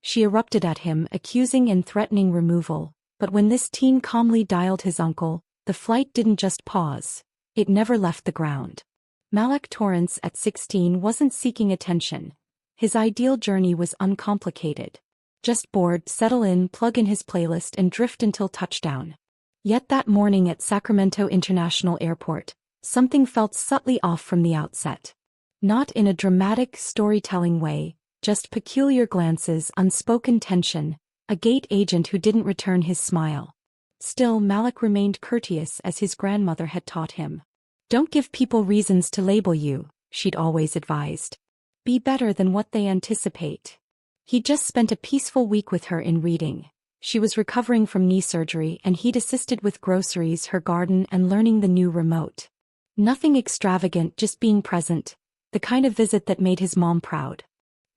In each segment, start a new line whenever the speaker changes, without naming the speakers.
She erupted at him, accusing and threatening removal, but when this teen calmly dialed his uncle, the flight didn't just pause. It never left the ground. Malik Torrance at 16 wasn't seeking attention. His ideal journey was uncomplicated. Just board, settle in, plug in his playlist and drift until touchdown. Yet that morning at Sacramento International Airport, something felt subtly off from the outset. Not in a dramatic, storytelling way, just peculiar glances, unspoken tension, a gate agent who didn't return his smile. Still, Malik remained courteous as his grandmother had taught him. Don't give people reasons to label you, she'd always advised. Be better than what they anticipate. He'd just spent a peaceful week with her in Reading. She was recovering from knee surgery and he'd assisted with groceries, her garden and learning the new remote. Nothing extravagant, just being present, the kind of visit that made his mom proud.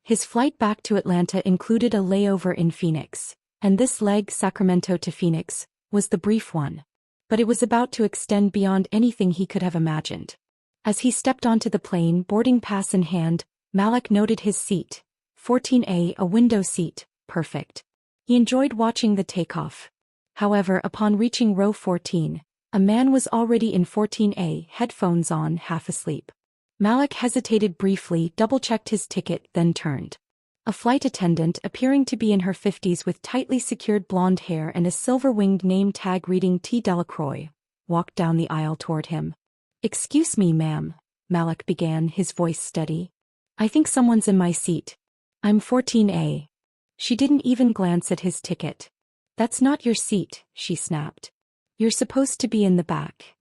His flight back to Atlanta included a layover in Phoenix, and this leg, Sacramento to Phoenix, was the brief one. But it was about to extend beyond anything he could have imagined. As he stepped onto the plane, boarding pass in hand, Malik noted his seat. 14A, a window seat, perfect. He enjoyed watching the takeoff. However, upon reaching row 14, a man was already in 14A, headphones on, half asleep. Malik hesitated briefly, double-checked his ticket, then turned. A flight attendant, appearing to be in her 50s with tightly secured blonde hair and a silver-winged name tag reading T. Delacroix, walked down the aisle toward him. "Excuse me, ma'am," Malik began, his voice steady. "I think someone's in my seat. I'm 14A. She didn't even glance at his ticket. "That's not your seat," she snapped. "You're supposed to be in the back."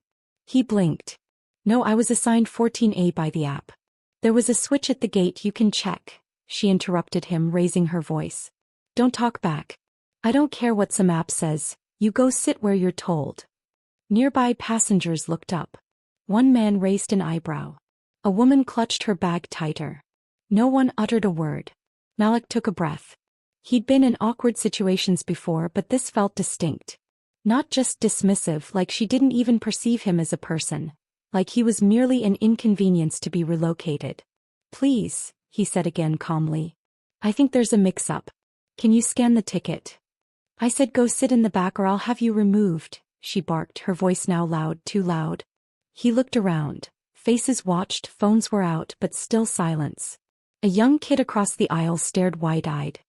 He blinked. "No, I was assigned 14A by the app." "There was a switch at the gate, you can check," she interrupted him, raising her voice. "Don't talk back. I don't care what some app says, you go sit where you're told." Nearby passengers looked up. One man raised an eyebrow. A woman clutched her bag tighter. No one uttered a word. Malik took a breath. He'd been in awkward situations before, but this felt distinct. Not just dismissive, like she didn't even perceive him as a person. Like he was merely an inconvenience to be relocated. "Please," he said again calmly. "I think there's a mix-up. Can you scan the ticket?" "I said go sit in the back or I'll have you removed," she barked, her voice now loud, too loud. He looked around. Faces watched, phones were out, but still silence. A young kid across the aisle stared wide-eyed.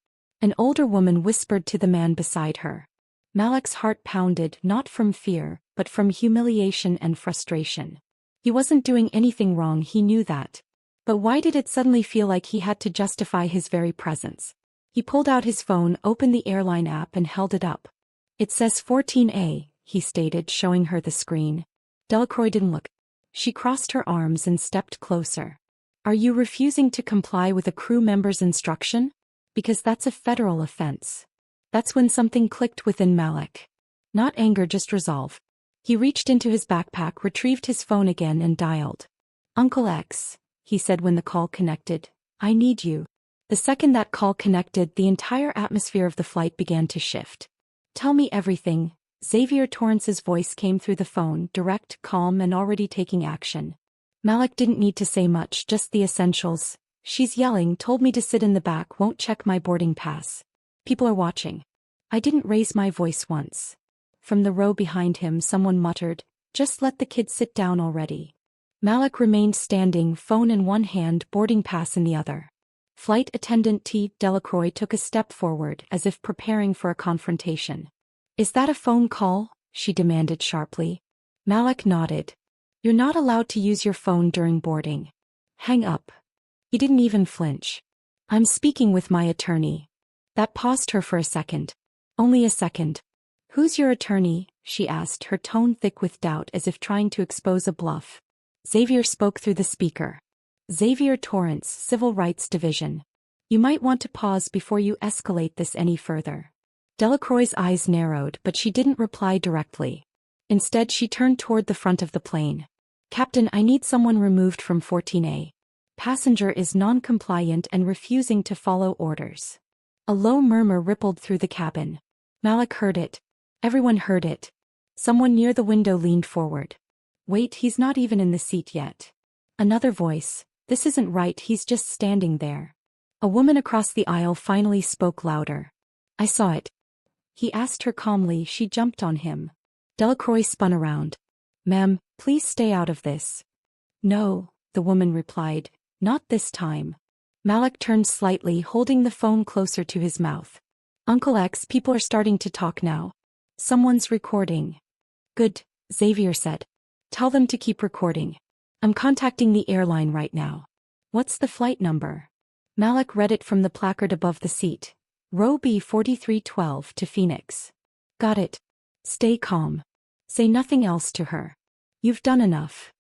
An older woman whispered to the man beside her. Malik's heart pounded, not from fear, but from humiliation and frustration. He wasn't doing anything wrong, he knew that. But why did it suddenly feel like he had to justify his very presence? He pulled out his phone, opened the airline app and held it up. "It says 14A, he stated, showing her the screen. Delacroix didn't look. She crossed her arms and stepped closer. "Are you refusing to comply with a crew member's instruction? Because that's a federal offense." That's when something clicked within Malik. Not anger, just resolve. He reached into his backpack, retrieved his phone again and dialed. "Uncle X," he said when the call connected. "I need you." The second that call connected, the entire atmosphere of the flight began to shift. "Tell me everything." Xavier Torrance's voice came through the phone, direct, calm and already taking action. Malik didn't need to say much, just the essentials. "She's yelling, told me to sit in the back, won't check my boarding pass. People are watching." "I didn't raise my voice once." From the row behind him someone muttered, "Just let the kid sit down already." Malik remained standing, phone in one hand, boarding pass in the other. Flight attendant T. Delacroix took a step forward, as if preparing for a confrontation. "Is that a phone call?" she demanded sharply. Malik nodded. "You're not allowed to use your phone during boarding. Hang up." He didn't even flinch. "I'm speaking with my attorney." That paused her for a second. Only a second. "Who's your attorney?" she asked, her tone thick with doubt, as if trying to expose a bluff. Xavier spoke through the speaker. "Xavier Torrance, Civil Rights Division. You might want to pause before you escalate this any further." Delacroix's eyes narrowed, but she didn't reply directly. Instead, she turned toward the front of the plane. "Captain, I need someone removed from 14A. Passenger is non-compliant and refusing to follow orders." A low murmur rippled through the cabin. Malik heard it. Everyone heard it. Someone near the window leaned forward. "Wait, he's not even in the seat yet." Another voice. "This isn't right, he's just standing there." A woman across the aisle finally spoke louder. I saw it. He asked her calmly. She jumped on him. Delacroix spun around. Ma'am, please stay out of this. No, the woman replied. Not this time. Malak turned slightly, holding the phone closer to his mouth. Uncle X, people are starting to talk now. Someone's recording. Good, Xavier said. Tell them to keep recording. I'm contacting the airline right now. What's the flight number? Malak read it from the placard above the seat. Row B 4312 to Phoenix. Got it. Stay calm. Say nothing else to her. You've done enough.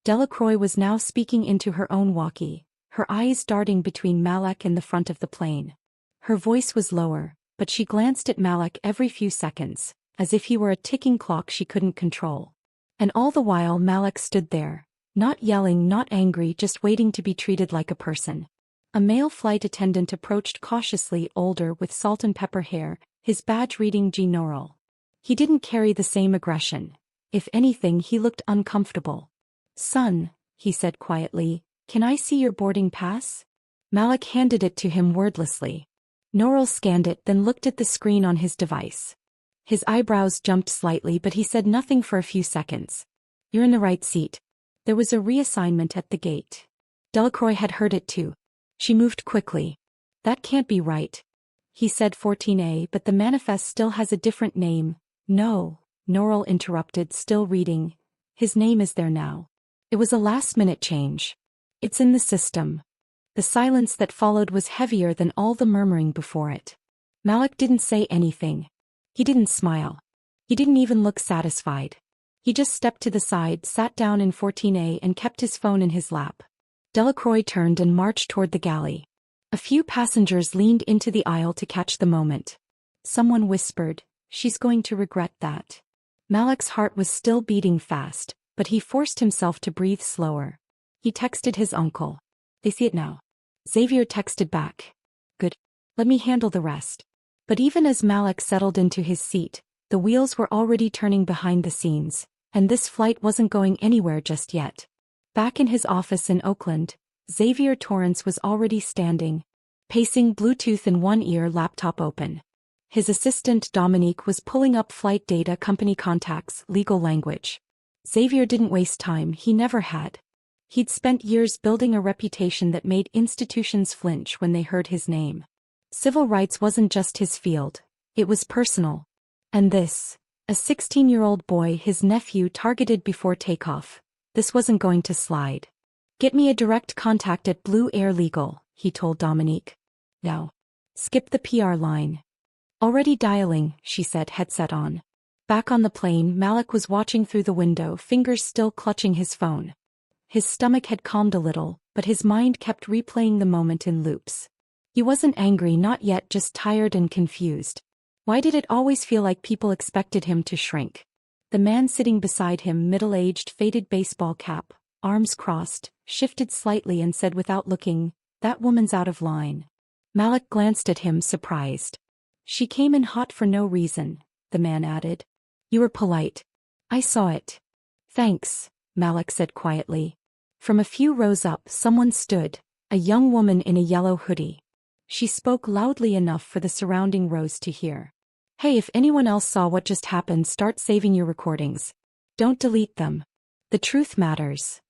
Delacroix was now speaking into her own walkie, her eyes darting between Malak and the front of the plane. Her voice was lower, but she glanced at Malak every few seconds, as if he were a ticking clock she couldn't control. And all the while Malak stood there, not yelling, not angry, just waiting to be treated like a person. A male flight attendant approached cautiously, older, with salt and pepper hair, his badge reading General. He didn't carry the same aggression. If anything, he looked uncomfortable. Son, he said quietly, can I see your boarding pass? Malak handed it to him wordlessly. Norrell scanned it, then looked at the screen on his device. His eyebrows jumped slightly, but he said nothing for a few seconds. You're in the right seat. There was a reassignment at the gate. Delacroix had heard it too. She moved quickly. That can't be right. He said 14A, but the manifest still has a different name. No, Norrell interrupted, still reading. His name is there now. It was a last-minute change. It's in the system. The silence that followed was heavier than all the murmuring before it. Malak didn't say anything. He didn't smile. He didn't even look satisfied. He just stepped to the side, sat down in 14A and kept his phone in his lap. Delacroix turned and marched toward the galley. A few passengers leaned into the aisle to catch the moment. Someone whispered, "She's going to regret that." Malak's heart was still beating fast, but he forced himself to breathe slower. He texted his uncle. They see it now. Xavier texted back. Good. Let me handle the rest. But even as Malak settled into his seat, the wheels were already turning behind the scenes, and this flight wasn't going anywhere just yet. Back in his office in Oakland, Xavier Torrance was already standing, pacing, Bluetooth in one ear, laptop open. His assistant Dominique was pulling up flight data, company contacts, legal language. Xavier didn't waste time, he never had. He'd spent years building a reputation that made institutions flinch when they heard his name. Civil rights wasn't just his field, it was personal. And this, a 16-year-old boy, his nephew, targeted before takeoff. This wasn't going to slide. Get me a direct contact at Blue Air Legal, he told Dominique. Now. Skip the PR line. Already dialing, she said, headset on. Back on the plane, Malak was watching through the window, fingers still clutching his phone. His stomach had calmed a little, but his mind kept replaying the moment in loops. He wasn't angry, not yet, just tired and confused. Why did it always feel like people expected him to shrink? The man sitting beside him, middle-aged, faded baseball cap, arms crossed, shifted slightly and said without looking, "That woman's out of line." Malak glanced at him, surprised. "She came in hot for no reason," the man added. "You were polite. I saw it." "Thanks," Malak said quietly. From a few rows up, someone stood, a young woman in a yellow hoodie. She spoke loudly enough for the surrounding rows to hear. "Hey, if anyone else saw what just happened, start saving your recordings. Don't delete them. The truth matters."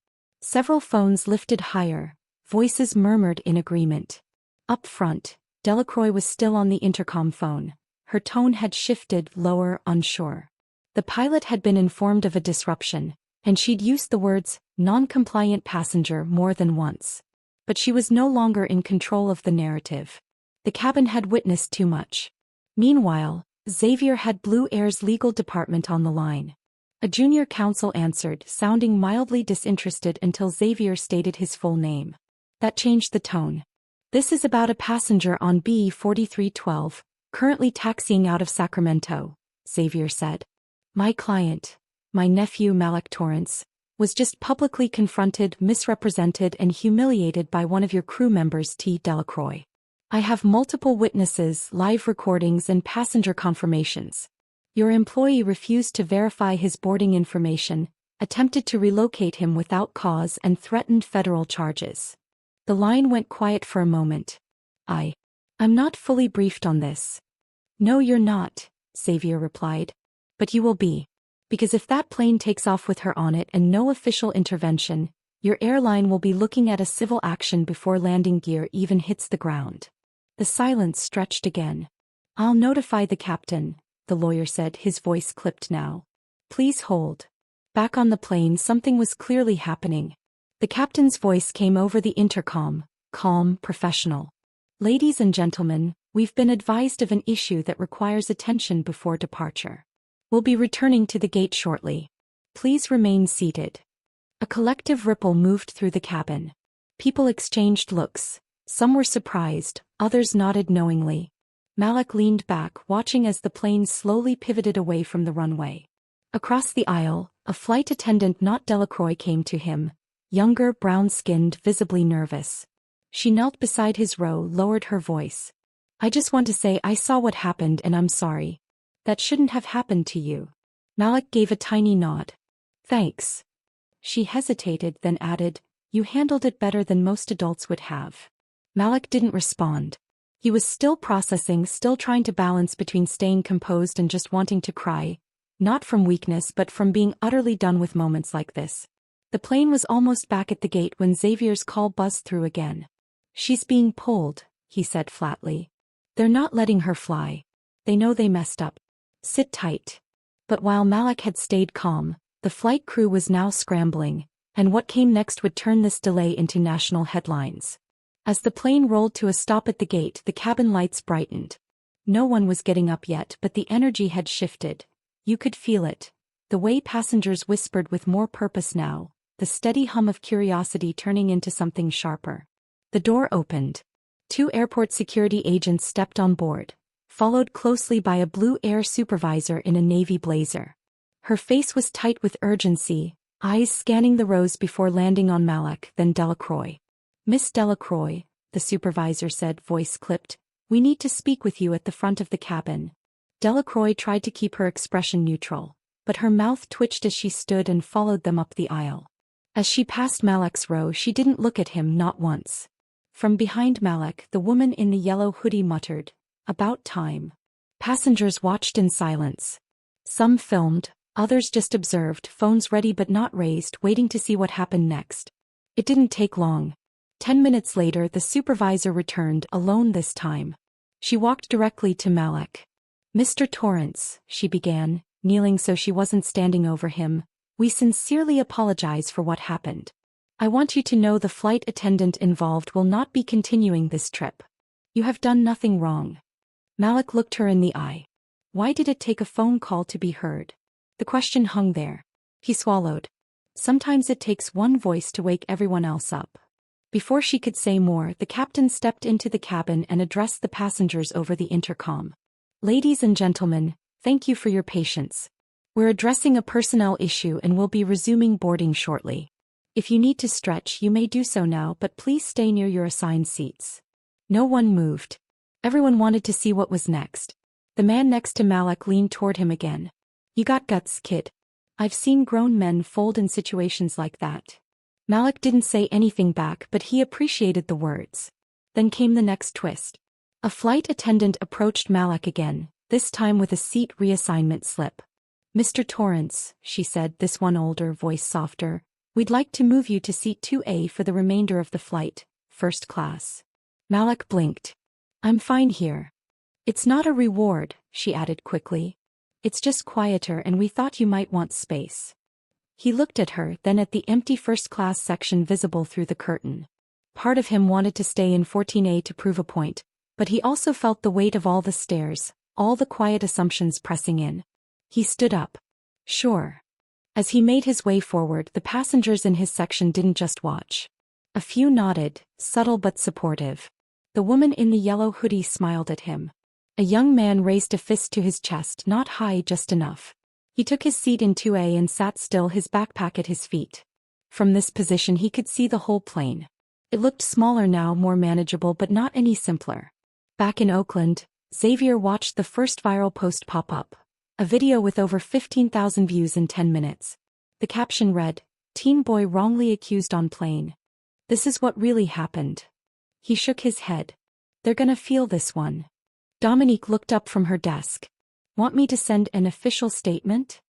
Several phones lifted higher, voices murmured in agreement. Up front, Delacroix was still on the intercom phone. Her tone had shifted, lower, unsure. The pilot had been informed of a disruption, and she'd used the words, "non-compliant passenger," more than once. But she was no longer in control of the narrative. The cabin had witnessed too much. Meanwhile, Xavier had Blue Air's legal department on the line. A junior counsel answered, sounding mildly disinterested until Xavier stated his full name. That changed the tone. "This is about a passenger on B 4312, currently taxiing out of Sacramento," Xavier said. "My client, my nephew Malak Torrance, was just publicly confronted, misrepresented and humiliated by one of your crew members, T. Delacroix. I have multiple witnesses, live recordings and passenger confirmations. Your employee refused to verify his boarding information, attempted to relocate him without cause and threatened federal charges." The line went quiet for a moment. I'm not fully briefed on this. No, you're not, Xavier replied. But you will be. Because if that plane takes off with her on it and no official intervention, your airline will be looking at a civil action before landing gear even hits the ground. The silence stretched again. I'll notify the captain, the lawyer said, his voice clipped now. Please hold. Back on the plane, something was clearly happening. The captain's voice came over the intercom, calm, professional. Ladies and gentlemen, we've been advised of an issue that requires attention before departure. We'll be returning to the gate shortly. Please remain seated. A collective ripple moved through the cabin. People exchanged looks. Some were surprised, others nodded knowingly. Malak leaned back, watching as the plane slowly pivoted away from the runway. Across the aisle, a flight attendant, not Delacroix, came to him, younger, brown-skinned, visibly nervous. She knelt beside his row, lowered her voice. I just want to say I saw what happened and I'm sorry. That shouldn't have happened to you. Malak gave a tiny nod. Thanks. She hesitated, then added, you handled it better than most adults would have. Malak didn't respond. He was still processing, still trying to balance between staying composed and just wanting to cry. Not from weakness but from being utterly done with moments like this. The plane was almost back at the gate when Xavier's call buzzed through again. She's being pulled, he said flatly. They're not letting her fly. They know they messed up. Sit tight. But while Malak had stayed calm, the flight crew was now scrambling, and what came next would turn this delay into national headlines. As the plane rolled to a stop at the gate, the cabin lights brightened. No one was getting up yet, but the energy had shifted. You could feel it. The way passengers whispered with more purpose now, the steady hum of curiosity turning into something sharper. The door opened. 2 airport security agents stepped on board, followed closely by a blue air supervisor in a navy blazer. Her face was tight with urgency, eyes scanning the rows before landing on Malak, then Delacroix. Miss Delacroix, the supervisor said, voice clipped, we need to speak with you at the front of the cabin. Delacroix tried to keep her expression neutral, but her mouth twitched as she stood and followed them up the aisle. As she passed Malak's row, she didn't look at him, not once. From behind Malak, the woman in the yellow hoodie muttered, about time. Passengers watched in silence. Some filmed, others just observed, phones ready but not raised, waiting to see what happened next. It didn't take long. 10 minutes later, the supervisor returned, alone this time. She walked directly to Malak. Mr. Torrance, she began, kneeling so she wasn't standing over him, we sincerely apologize for what happened. I want you to know the flight attendant involved will not be continuing this trip. You have done nothing wrong. Malak looked her in the eye. Why did it take a phone call to be heard? The question hung there. He swallowed. Sometimes it takes one voice to wake everyone else up. Before she could say more, the captain stepped into the cabin and addressed the passengers over the intercom. Ladies and gentlemen, thank you for your patience. We're addressing a personnel issue and will be resuming boarding shortly. If you need to stretch, you may do so now, but please stay near your assigned seats. No one moved. Everyone wanted to see what was next. The man next to Malak leaned toward him again. You got guts, kid. I've seen grown men fold in situations like that. Malak didn't say anything back, but he appreciated the words. Then came the next twist. A flight attendant approached Malak again, this time with a seat reassignment slip. Mr. Torrance, she said, this one older, voice softer, we'd like to move you to seat 2A for the remainder of the flight, first class. Malak blinked. I'm fine here. It's not a reward, she added quickly. It's just quieter and we thought you might want space. He looked at her, then at the empty first-class section visible through the curtain. Part of him wanted to stay in 14A to prove a point, but he also felt the weight of all the stares, all the quiet assumptions pressing in. He stood up. Sure. As he made his way forward, the passengers in his section didn't just watch. A few nodded, subtle but supportive. The woman in the yellow hoodie smiled at him. A young man raised a fist to his chest, not high, just enough. He took his seat in 2A and sat still, his backpack at his feet. From this position he could see the whole plane. It looked smaller now, more manageable, but not any simpler. Back in Oakland, Xavier watched the first viral post pop up. A video with over 15,000 views in 10 minutes. The caption read, "Teen boy wrongly accused on plane. This is what really happened." He shook his head. They're gonna feel this one. Dominique looked up from her desk. Want me to send an official statement?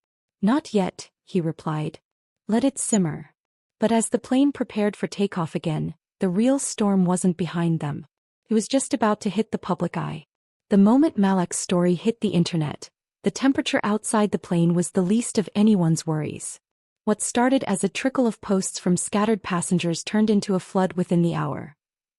Not yet, he replied. Let it simmer. But as the plane prepared for takeoff again, the real storm wasn't behind them. It was just about to hit the public eye. The moment Malak's story hit the internet, the temperature outside the plane was the least of anyone's worries. What started as a trickle of posts from scattered passengers turned into a flood within the hour.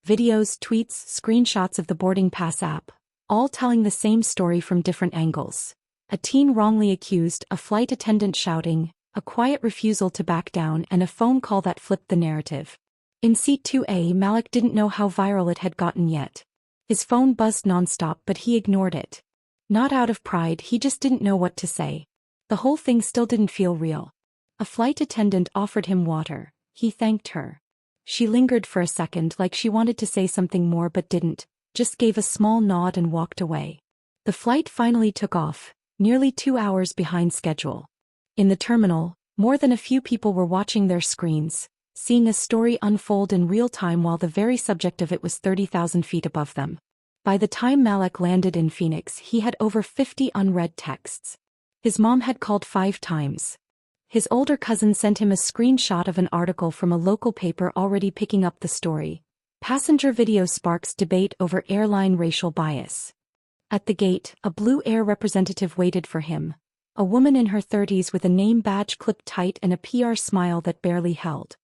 Videos, tweets, screenshots of the boarding pass app, all telling the same story from different angles. A teen wrongly accused, a flight attendant shouting, a quiet refusal to back down, and a phone call that flipped the narrative. In seat 2A, Malak didn't know how viral it had gotten yet. His phone buzzed nonstop, but he ignored it. Not out of pride, he just didn't know what to say. The whole thing still didn't feel real. A flight attendant offered him water. He thanked her. She lingered for a second like she wanted to say something more but didn't, just gave a small nod and walked away. The flight finally took off, nearly 2 hours behind schedule. In the terminal, more than a few people were watching their screens, seeing a story unfold in real time while the very subject of it was 30,000 feet above them. By the time Malak landed in Phoenix, he had over 50 unread texts. His mom had called 5 times. His older cousin sent him a screenshot of an article from a local paper already picking up the story. Passenger video sparks debate over airline racial bias. At the gate, a Blue Air representative waited for him. A woman in her 30s with a name badge clipped tight and a PR smile that barely held.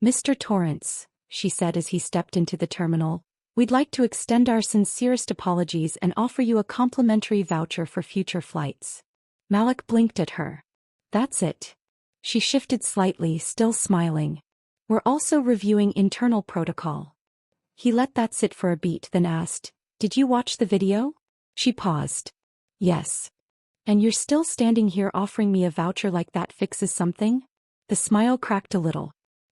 Mr. Torrance, she said as he stepped into the terminal, we'd like to extend our sincerest apologies and offer you a complimentary voucher for future flights. Malak blinked at her. That's it. She shifted slightly, still smiling. We're also reviewing internal protocol. He let that sit for a beat, then asked, Did you watch the video? She paused. Yes. And you're still standing here offering me a voucher like that fixes something? The smile cracked a little.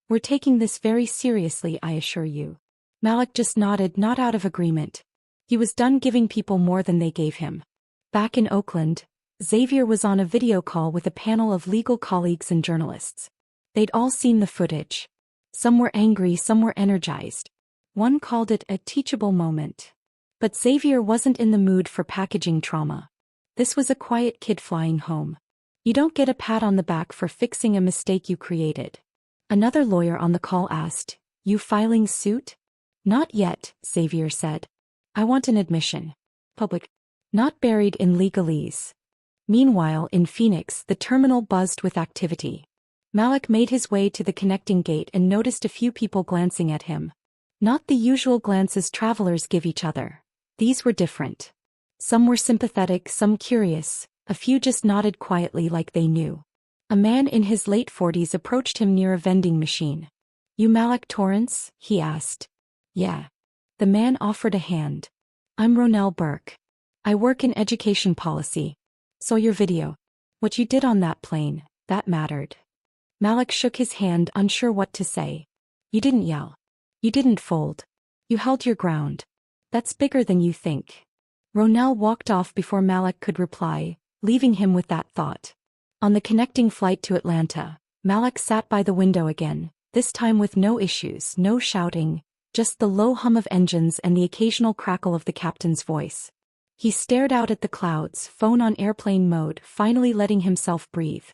We're taking this very seriously, I assure you. Malak just nodded, not out of agreement. He was done giving people more than they gave him. Back in Oakland, Xavier was on a video call with a panel of legal colleagues and journalists. They'd all seen the footage. Some were angry, some were energized. One called it a teachable moment. But Xavier wasn't in the mood for packaging trauma. This was a quiet kid flying home. You don't get a pat on the back for fixing a mistake you created. Another lawyer on the call asked, You filing suit? Not yet, Xavier said. I want an admission. Public. Not buried in legalese. Meanwhile, in Phoenix, the terminal buzzed with activity. Malak made his way to the connecting gate and noticed a few people glancing at him. Not the usual glances travelers give each other. These were different. Some were sympathetic, some curious, a few just nodded quietly like they knew. A man in his late 40s approached him near a vending machine. You Malak Torrance? He asked. Yeah. The man offered a hand. I'm Ronell Burke. I work in education policy. Saw your video. What you did on that plane, that mattered. Malak shook his hand, unsure what to say. You didn't yell. You didn't fold. You held your ground. That's bigger than you think. Ronell walked off before Malak could reply, leaving him with that thought. On the connecting flight to Atlanta, Malak sat by the window again, this time with no issues, no shouting, just the low hum of engines and the occasional crackle of the captain's voice. He stared out at the clouds, phone on airplane mode, finally letting himself breathe.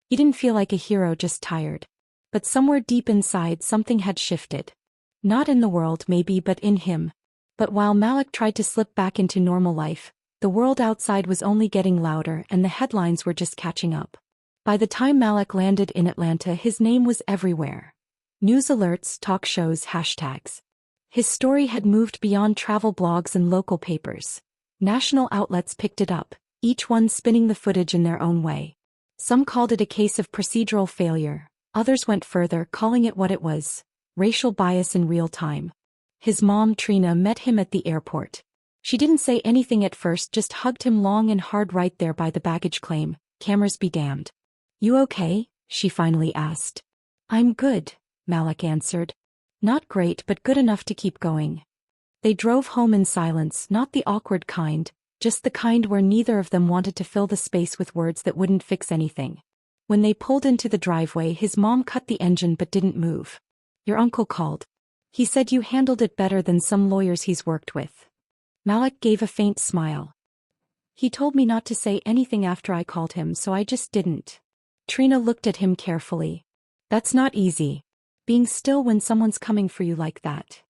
He didn't feel like a hero, just tired. But somewhere deep inside something had shifted. Not in the world maybe, but in him. But while Malak tried to slip back into normal life, the world outside was only getting louder and the headlines were just catching up. By the time Malak landed in Atlanta, his name was everywhere. News alerts, talk shows, hashtags. His story had moved beyond travel blogs and local papers. National outlets picked it up, each one spinning the footage in their own way. Some called it a case of procedural failure, others went further, calling it what it was: racial bias in real time. His mom, Trina, met him at the airport. She didn't say anything at first, just hugged him long and hard right there by the baggage claim. Cameras be damned. You okay? She finally asked. I'm good, Malak answered. Not great, but good enough to keep going. They drove home in silence, not the awkward kind, just the kind where neither of them wanted to fill the space with words that wouldn't fix anything. When they pulled into the driveway, his mom cut the engine but didn't move. Your uncle called. He said you handled it better than some lawyers he's worked with. Malik gave a faint smile. He told me not to say anything after I called him, so I just didn't. Trina looked at him carefully. That's not easy. Being still when someone's coming for you like that.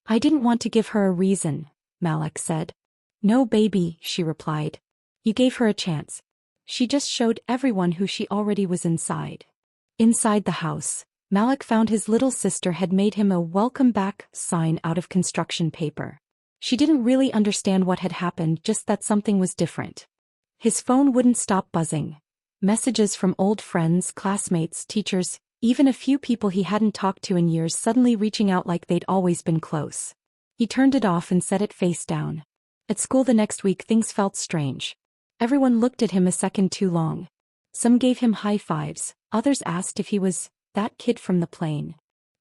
I didn't want to give her a reason, Malik said. No, baby, she replied. You gave her a chance. She just showed everyone who she already was inside. Inside the house, Malik found his little sister had made him a welcome back sign out of construction paper. She didn't really understand what had happened, just that something was different. His phone wouldn't stop buzzing. Messages from old friends, classmates, teachers, even a few people he hadn't talked to in years suddenly reaching out like they'd always been close. He turned it off and set it face down. At school the next week things felt strange. Everyone looked at him a second too long. Some gave him high fives, others asked if he was that kid from the plane.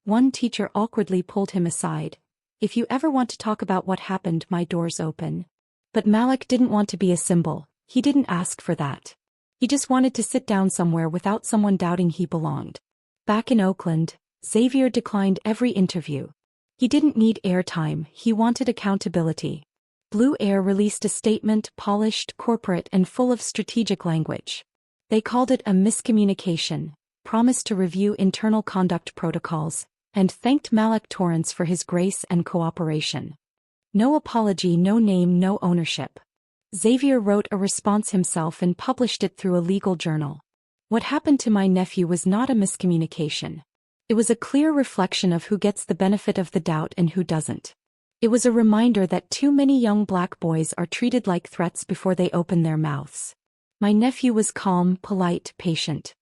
One teacher awkwardly pulled him aside. If you ever want to talk about what happened, my door's open. But Malik didn't want to be a symbol. He didn't ask for that. He just wanted to sit down somewhere without someone doubting he belonged. Back in Oakland, Xavier declined every interview. He didn't need airtime, he wanted accountability. Blue Air released a statement, polished, corporate, and full of strategic language. They called it a miscommunication, promised to review internal conduct protocols, and thanked Malik Torrance for his grace and cooperation. No apology, no name, no ownership. Xavier wrote a response himself and published it through a legal journal. What happened to my nephew was not a miscommunication. It was a clear reflection of who gets the benefit of the doubt and who doesn't. It was a reminder that too many young black boys are treated like threats before they open their mouths. My nephew was calm, polite, patient.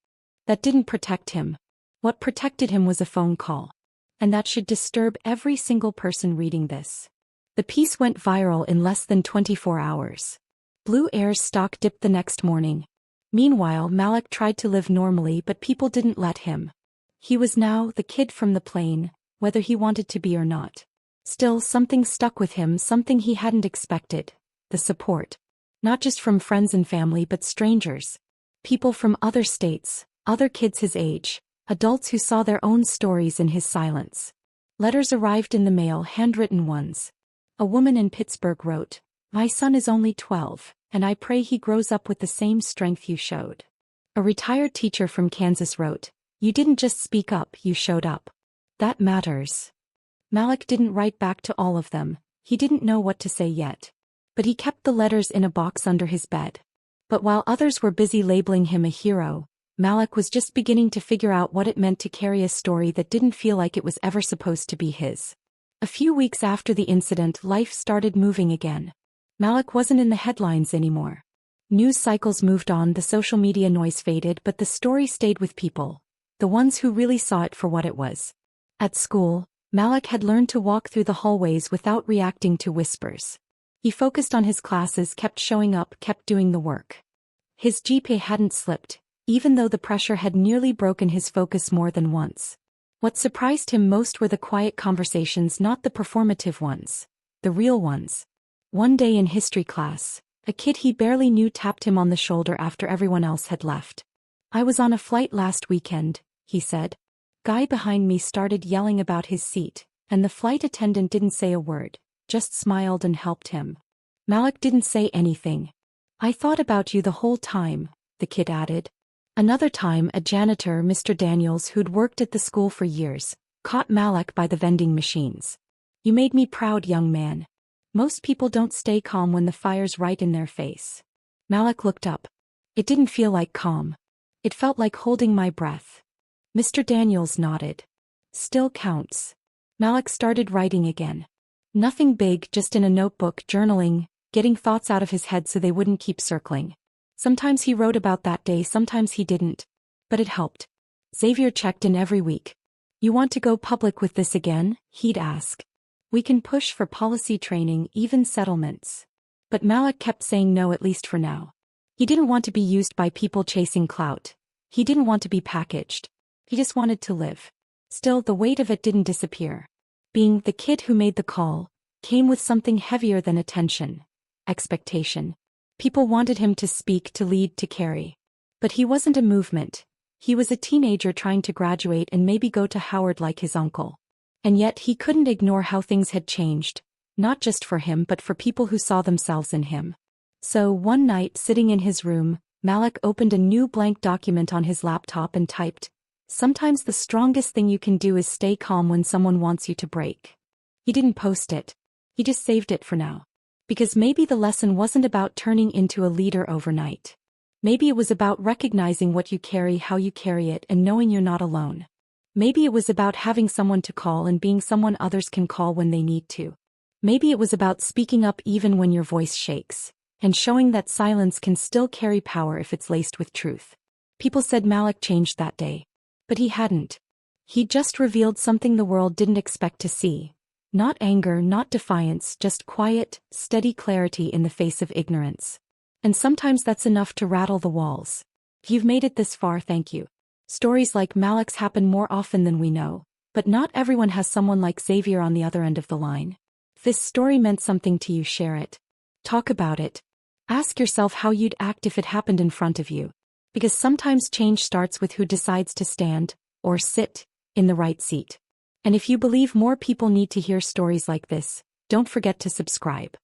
That didn't protect him. What protected him was a phone call. And that should disturb every single person reading this. The piece went viral in less than 24 hours. Blue Air's stock dipped the next morning. Meanwhile, Malik tried to live normally, but people didn't let him. He was now the kid from the plane, whether he wanted to be or not. Still, something stuck with him, something he hadn't expected. The support. Not just from friends and family, but strangers. People from other states, other kids his age, adults who saw their own stories in his silence. Letters arrived in the mail, handwritten ones. A woman in Pittsburgh wrote, "My son is only 12, and I pray he grows up with the same strength you showed." A retired teacher from Kansas wrote, "You didn't just speak up, you showed up. That matters." Malik didn't write back to all of them. He didn't know what to say yet. But he kept the letters in a box under his bed. But while others were busy labeling him a hero, Malik was just beginning to figure out what it meant to carry a story that didn't feel like it was ever supposed to be his. A few weeks after the incident, life started moving again. Malik wasn't in the headlines anymore. News cycles moved on, the social media noise faded, but the story stayed with people, the ones who really saw it for what it was. At school, Malik had learned to walk through the hallways without reacting to whispers. He focused on his classes, kept showing up, kept doing the work. His GPA hadn't slipped, even though the pressure had nearly broken his focus more than once. What surprised him most were the quiet conversations, not the performative ones, the real ones. One day in history class, a kid he barely knew tapped him on the shoulder after everyone else had left. "I was on a flight last weekend," he said. Guy behind me started yelling about his seat, and the flight attendant didn't say a word, just smiled and helped him. Malik didn't say anything. "I thought about you the whole time," the kid added. Another time, a janitor, Mr. Daniels, who'd worked at the school for years, caught Malik by the vending machines. "You made me proud, young man. Most people don't stay calm when the fire's right in their face." Malik looked up. It didn't feel like calm. It felt like holding my breath. Mr. Daniels nodded. "Still counts." Malik started writing again. Nothing big, just in a notebook, journaling, getting thoughts out of his head so they wouldn't keep circling. Sometimes he wrote about that day, sometimes he didn't. But it helped. Xavier checked in every week. "You want to go public with this again?" he'd ask. "We can push for policy training, even settlements." But Malik kept saying no, at least for now. He didn't want to be used by people chasing clout. He didn't want to be packaged. He just wanted to live. Still, the weight of it didn't disappear. Being the kid who made the call came with something heavier than attention. Expectation. People wanted him to speak, to lead, to carry. But he wasn't a movement. He was a teenager trying to graduate and maybe go to Howard like his uncle. And yet he couldn't ignore how things had changed. Not just for him but for people who saw themselves in him. So, one night sitting in his room, Malik opened a new blank document on his laptop and typed, "Sometimes the strongest thing you can do is stay calm when someone wants you to break." He didn't post it. He just saved it for now. Because maybe the lesson wasn't about turning into a leader overnight. Maybe it was about recognizing what you carry, how you carry it, and knowing you're not alone. Maybe it was about having someone to call and being someone others can call when they need to. Maybe it was about speaking up even when your voice shakes, and showing that silence can still carry power if it's laced with truth. People said Malik changed that day. But he hadn't. He just revealed something the world didn't expect to see. Not anger, not defiance, just quiet, steady clarity in the face of ignorance. And sometimes that's enough to rattle the walls. If you've made it this far, thank you. Stories like Malik's happen more often than we know, but not everyone has someone like Xavier on the other end of the line. If this story meant something to you, share it. Talk about it. Ask yourself how you'd act if it happened in front of you. Because sometimes change starts with who decides to stand, or sit, in the right seat. And if you believe more people need to hear stories like this, don't forget to subscribe.